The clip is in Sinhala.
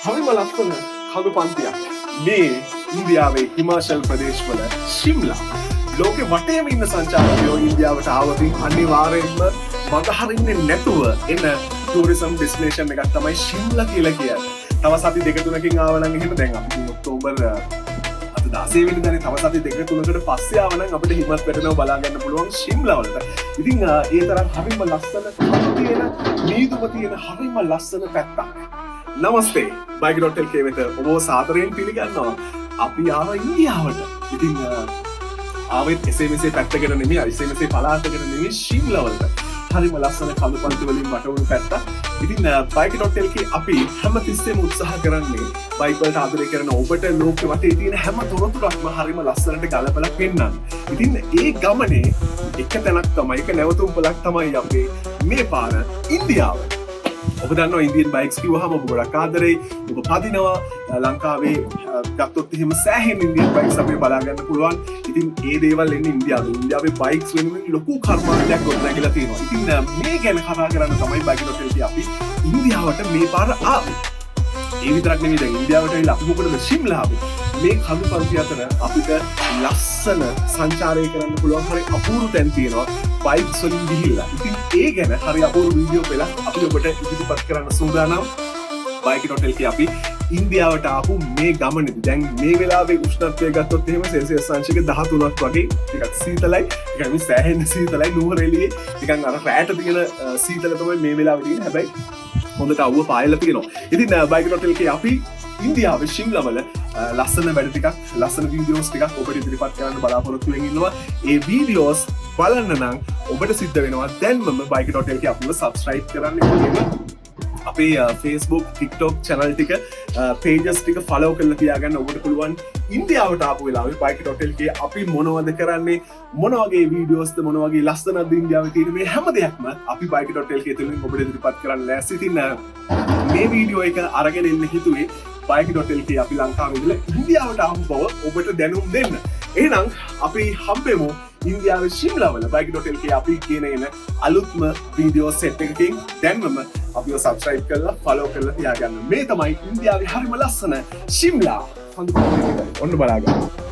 හරිම ලස්සන කඳු පන්තියක් මේ ඉන්දියාවේ හිමාචල් ප්‍රදේශවල ශිම්ලා. ලෝකෙ වටේම ඉන්න සංචාරකයෝ ඉන්දියාවට ආවතින් අනිවාර්යෙන්ම මඟ හරින්නේ නැතුව එන ටූරිසම් ඩෙස්ටිනේෂන් එකක් තමයි ශිම්ලා කියලා කියන්නේ. තව සති දෙක තුනකින් ආව නම් එහෙම දැන් අපි ඔක්තෝබර් 16 වෙනිදානේ තව සති දෙක තුනකට පස්සේ ආව නම් අපිට හිමත් වැටෙනව බලා ගන්න පුළුවන් ශිම්ලා වලට. ඉතින් ඒ තරම් හරිම ලස්සන තියෙන නීදුම තියෙන හරිම ලස්සන පැත්තක්. නමස්තේ bike.lk වෙත ඔබ සාදරයෙන් පිළිගන්නවා. අපි ආව ඉන්දියාවට. ඉතින් ආවෙත් එසේ මෙසේ පැත්තකට නෙමෙයි එසේ මෙසේ පළාතකට නෙමෙයි ශිම්ලා වලට. හරිම ලස්සන කඳු පන්ති වලින් වටවුණු පැත්ත. ඉතින් bike.lk අපි හැමතිස්සෙම උත්සාහ කරන්නේ බයික් වලට ආදරය කරන ඔබට ලෝකෙ වටේ තියෙන හැම තොරතුරක්ම හරිම ලස්සනට ගලපලා පෙන්නන්න. ඉතින් ඒ ගමනේ එක තැනක් තමයි එක නැවතුම් පොලක් තමයි අපේ මේ පාර ඉන්දියාව. ඔබ දන්නවා ඉන්දියන් බයික්ස් කිව්වහම ඔබ ගොඩක් ආදරෙයි. ඔබ පදිනවා ලංකාවේ ගත්තොත් එහෙම සෑහෙන ඉන්දියන් බයික්ස් අපේ බලා ගන්න පුළුවන්. ඉතින් ඒ දේවල් එන්නේ ඉන්දියාවේ. ඉන්දියාවේ බයික්ස් වෙනුවෙන් ලොකු කර්මාන්තයක් ගොඩනැගිලා තියෙනවා. ඉතින් මේ ගැන කතා කරන්න තමයි bike.lk අපි ඉන්දියාවට මේ පාර ආවේ. ඒ විතරක් නෙමෙයි දැන් ඉන්දියාවට ඇවිල්ලා අපි මොකටද ශිම්ලා ආවේ. මේ කඳු පන්ති අතර අපිට ලස්සන සංචාරය කරන්න පුළුවන් හරි අපූර්ව තැන් තියෙනවා බයික්ස් වලින් ගිහිල්ලා. ඉතින් ඒ ගැන හරි අපූර්ව වීඩියෝ පෙළක් අපි ඔබට ඉදිරිපත් කරන්න සූදානම්. bike.lk අපි ඉන්දියාවට ආපු මේ ගමනේදී දැන් මේ වෙලාවේ උෂ්ණත්වය ගත්තොත් එහෙම සෙල්සියස් අංශක 13ක් වගේ ටිකක් සීතලයි. ඒ කියන්නේ සෑහෙන සීතලයි නුවර එළියේ. නිකන් අර රැට තියෙන සීතල තමයි මේ වෙලාවේ තියෙන්නේ. හැබැයි හොඳට අවුව පායලා තියෙනවා. ඉතින් bike.lk අපි ඉන්දියාවේ ශිම්ලා වල ලස්සන වැඩ ටිකක් ලස්සන වීඩියෝස් ටිකක් ඔබට ඉදිරිපත් කරන්න බලාපොරොත්තු වෙමින් ඉන්නවා. ඒ වීඩියෝස් බලන්න නම් ඔබට සිද්ධ වෙනවා දැන්මම bike.lk අපිව subscribe කරන්න. අපේ Facebook TikTok channel ටික pages ටික follow කරලා තියාගන්න. ඔබට පුළුවන් ඉන්දියාවට ආපු වෙලාවේ bike.lk අපි මොනවද කරන්නේ, මොන වගේ වීඩියෝස්ද, මොන වගේ ලස්සනද ඉන්දියාවේ තියෙන මේ හැම දෙයක්ම අපි bike.lk තුලින් ඔබට ඉදිරිපත් කරන්න ලෑස්ති. ඉතින් මේ වීඩියෝ එක අරගෙන එන්න හිතුවේ bike.lk අපි ලංකාවේ ඉඳලා ඉන්දියාවට ආපු බව ඔබට දැනුම් දෙන්න. එහෙනම් අපි හම්බෙමු ඉන්දියාවේ ශිම්ලා වල bike.lk අපි කියන එන අලුත්ම වීඩියෝ සෙට් එකකින්. දැන්වම අපිව subscribe කරලා follow කරලා තියාගන්න. මේ තමයි ඉන්දියාවේ හරිම ලස්සන ශිම්ලා. ඔන්න බලාගන්න.